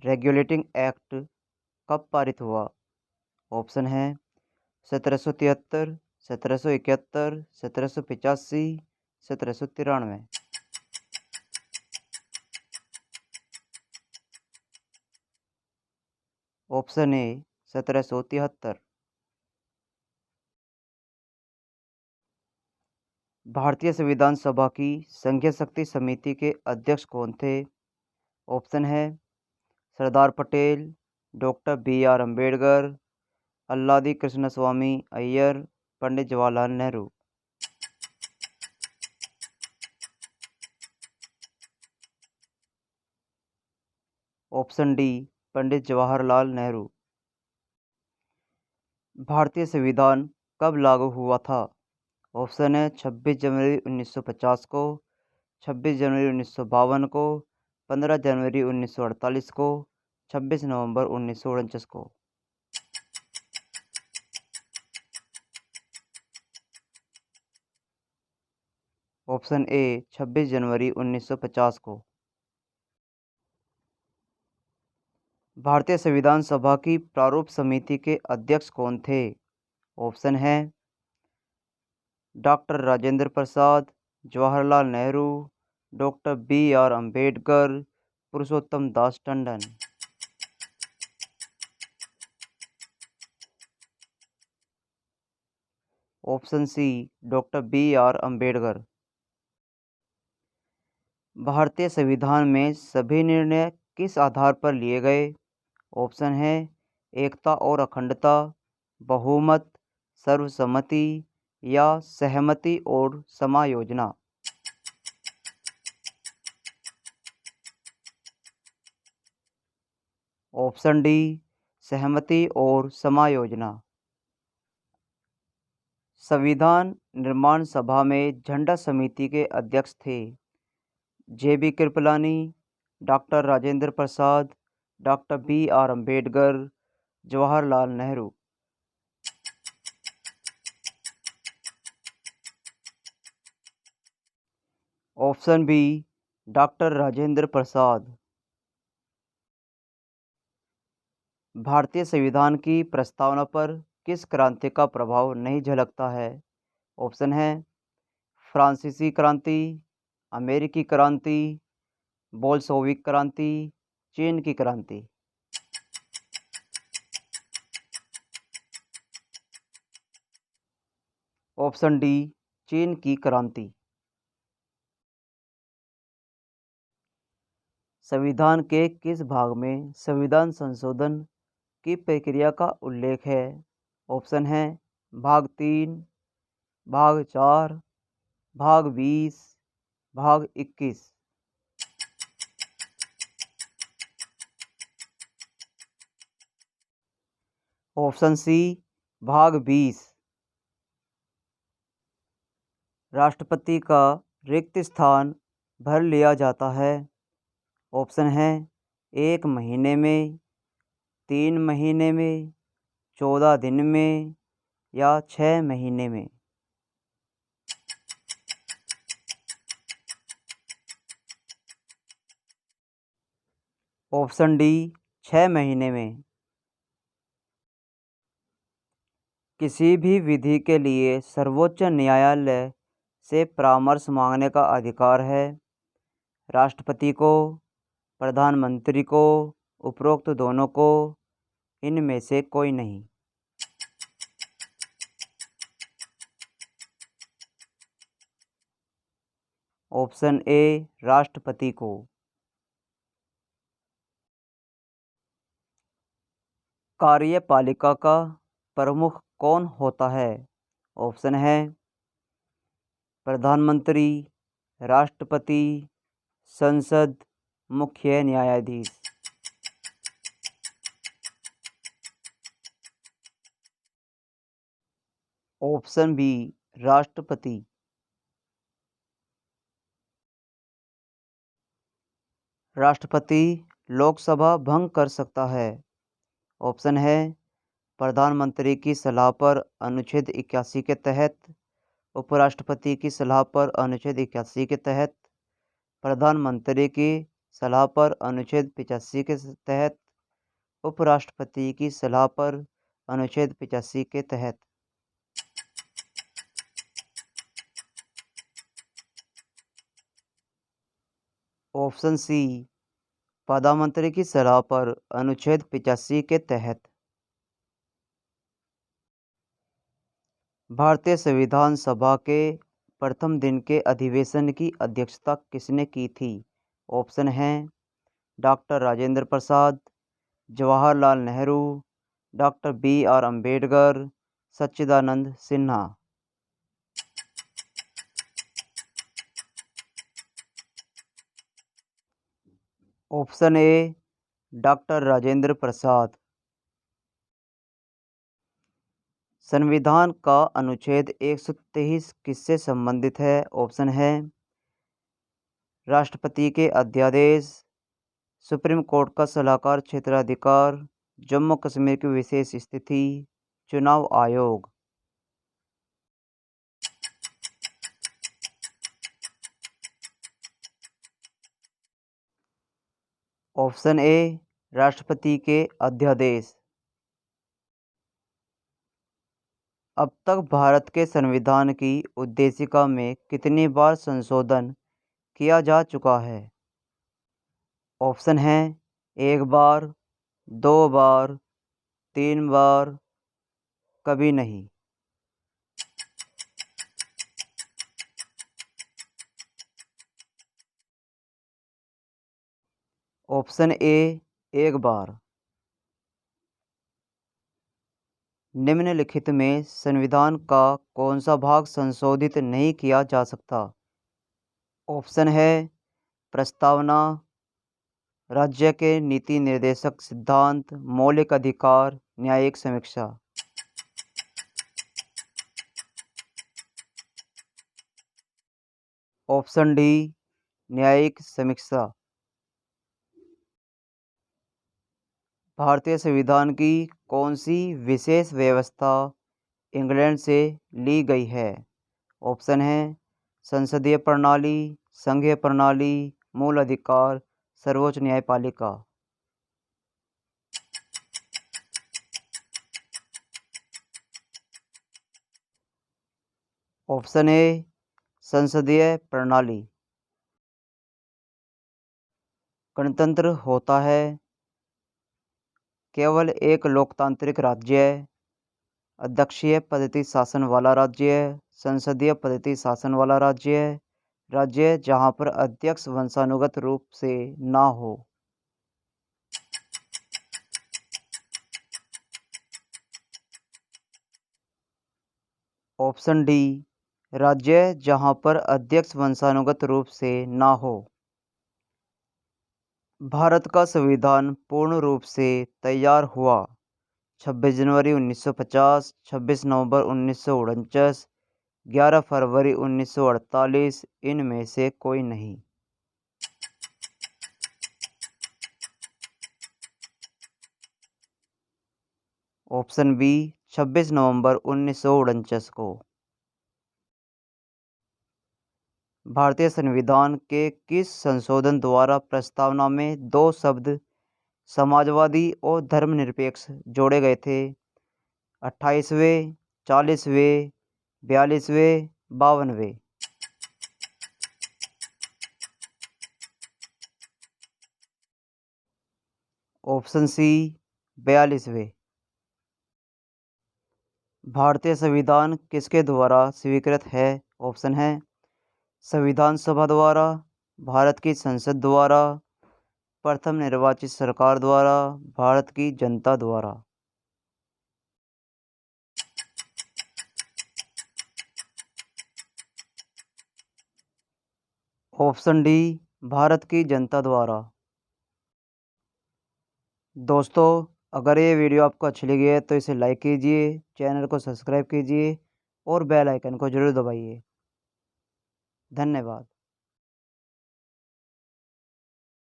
Regulating act कब पारित हुआ? ऑप्शन है 1773, 1771, 1785, 1793। Option A 1773। भारतीय संविधान सभा की संघीय शक्ति समिति के अध्यक्ष कौन थे? ऑप्शन है Sardar Patel, doctor B R Ambedkar, Alladi Krishnaswami Iyer, Pandit Jawaharlal Nehru. Option D Pandit Jawaharlal Nehru. भारतीय संविधान कब लागू हुआ था? ऑप्शन है 26 जनवरी 1950 को, 26 जनवरी 1952 को, 15 जनवरी 1948 को, 26 नवंबर 1949 को। ऑप्शन ए 26 जनवरी 1950 को। भारतीय संविधान सभा की प्रारूप समिति के अध्यक्ष कौन थे? ऑप्शन है doctor Rajendra Prasad, Jawaharlal Nehru, doctor B R Ambedkar, Purushottam Das Tandon. Option C doctor B R Ambedkar. भारतीय संविधान में सभी निर्णय किस आधार पर लिए गए? ऑप्शन है एकता और अखंडता, बहुमत, सर्वसम्मति या सहमति और समायोजना। ऑप्शन डी सहमति और समायोजना। संविधान निर्माण सभा में झंडा समिति के अध्यक्ष थे J B Kripalani, doctor Rajendra Prasad, doctor B R Ambedkar, Jawaharlal Nehru. Option B doctor Rajendra Prasad. भारतीय संविधान की प्रस्तावना पर किस क्रांति का प्रभाव नहीं झलकता है? ऑप्शन है फ्रांसीसी क्रांति, अमेरिकी क्रांति, बोल्शेविक क्रांति, चीन की क्रांति। ऑप्शन डी चीन की क्रांति। संविधान के किस भाग में संविधान संशोधन की प्रक्रिया का उल्लेख है? ऑप्शन है भाग 3, भाग 4, भाग 20, भाग 21। ऑप्शन सी भाग 20। राष्ट्रपति का रिक्त स्थान भर लिया जाता है। ऑप्शन है 1 महीने में, 3 महीने में, 14 दिन में या 6 महीने में। ऑप्शन डी 6 महीने में। किसी भी विधि के लिए सर्वोच्च न्यायालय से परामर्श मांगने का अधिकार है राष्ट्रपति को, प्रधानमंत्री को, उपरोक्त दोनों को, इनमें से कोई नहीं। ऑप्शन ए राष्ट्रपति को। कार्यपालिका का प्रमुख कौन होता है? ऑप्शन है प्रधानमंत्री, राष्ट्रपति, संसद, मुख्य न्यायाधीश। ऑप्शन बी राष्ट्रपति। राष्ट्रपति लोकसभा भंग कर सकता है। ऑप्शन है प्रधानमंत्री की सलाह पर अनुच्छेद 81 के तहत, उपराष्ट्रपति की सलाह पर अनुच्छेद 81 के तहत, प्रधानमंत्री की सलाह पर अनुच्छेद 85 के तहत, उपराष्ट्रपति की सलाह पर अनुच्छेद 85 के तहत। ऑप्शन सी, प्रधानमंत्री की सलाह पर अनुच्छेद 85 के तहत। भारतीय संविधान सभा के प्रथम दिन के अधिवेशन की अध्यक्षता किसने की थी? ऑप्शन हैं doctor Rajendra Prasad, Jawaharlal Nehru, doctor BR Ambedkar, Sachchidananda Sinha. Option A, doctor Rajendra Prasad. संविधान का अनुच्छेद 123 किससे संबंधित है? ऑप्शन है राष्ट्रपति के अध्यादेश, सुप्रीम कोर्ट का सलाहकार क्षेत्राधिकार, जम्मू कश्मीर की विशेष स्थिति, चुनाव आयोग। ऑप्शन ए, राष्ट्रपति के अध्यादेश। अब तक भारत के संविधान की उद्देशिका में कितनी बार संशोधन किया जा चुका है? ऑप्शन हैं 1 बार, 2 बार, 3 बार, कभी नहीं। ऑप्शन ए, 1 बार। निम्नलिखित में संविधान का कौन सा भाग संशोधित नहीं किया जा सकता? ऑप्शन है प्रस्तावना, राज्य के नीति निर्देशक सिद्धांत, मौलिक अधिकार, न्यायिक समीक्षा। ऑप्शन डी, न्यायिक समीक्षा। भारतीय संविधान की कौन सी विशेष व्यवस्था इंग्लैंड से ली गई है? ऑप्शन है संसदीय प्रणाली, संघीय प्रणाली, मूल अधिकार, सर्वोच्च न्यायपालिका। ऑप्शन ए, संसदीय प्रणाली। गणतंत्र होता है केवल एक लोकतांत्रिक राज्य, अध्यक्षीय पद्धति शासन वाला राज्य, संसदीय पद्धति शासन वाला राज्य जहां पर अध्यक्ष वंशानुगत रूप से ना हो। ऑप्शन डी, राज्य जहां पर अध्यक्ष वंशानुगत रूप से ना हो। भारत का संविधान पूर्ण रूप से तैयार हुआ 26 जनवरी 1950, 26 नवंबर 1949, 11 फरवरी 1948, इनमें से कोई नहीं। ऑप्शन बी, 26 नवंबर 1949 को। भारतीय संविधान के किस संशोधन द्वारा प्रस्तावना में 2 शब्द समाजवादी और धर्मनिरपेक्ष जोड़े गए थे? 28वें, 40वें, 42वें, 52वें। ऑप्शन सी, 42वें। भारतीय संविधान किसके द्वारा स्वीकृत है? ऑप्शन है संविधान सभा द्वारा, भारत की संसद द्वारा, प्रथम निर्वाचित सरकार द्वारा, भारत की जनता द्वारा। ऑप्शन डी, भारत की जनता द्वारा। दोस्तों, अगर ये वीडियो आपको अच्छी लगी है तो इसे लाइक कीजिए, चैनल को सब्सक्राइब कीजिए और बेल आइकन को जरूर दबाइए। धन्यवाद।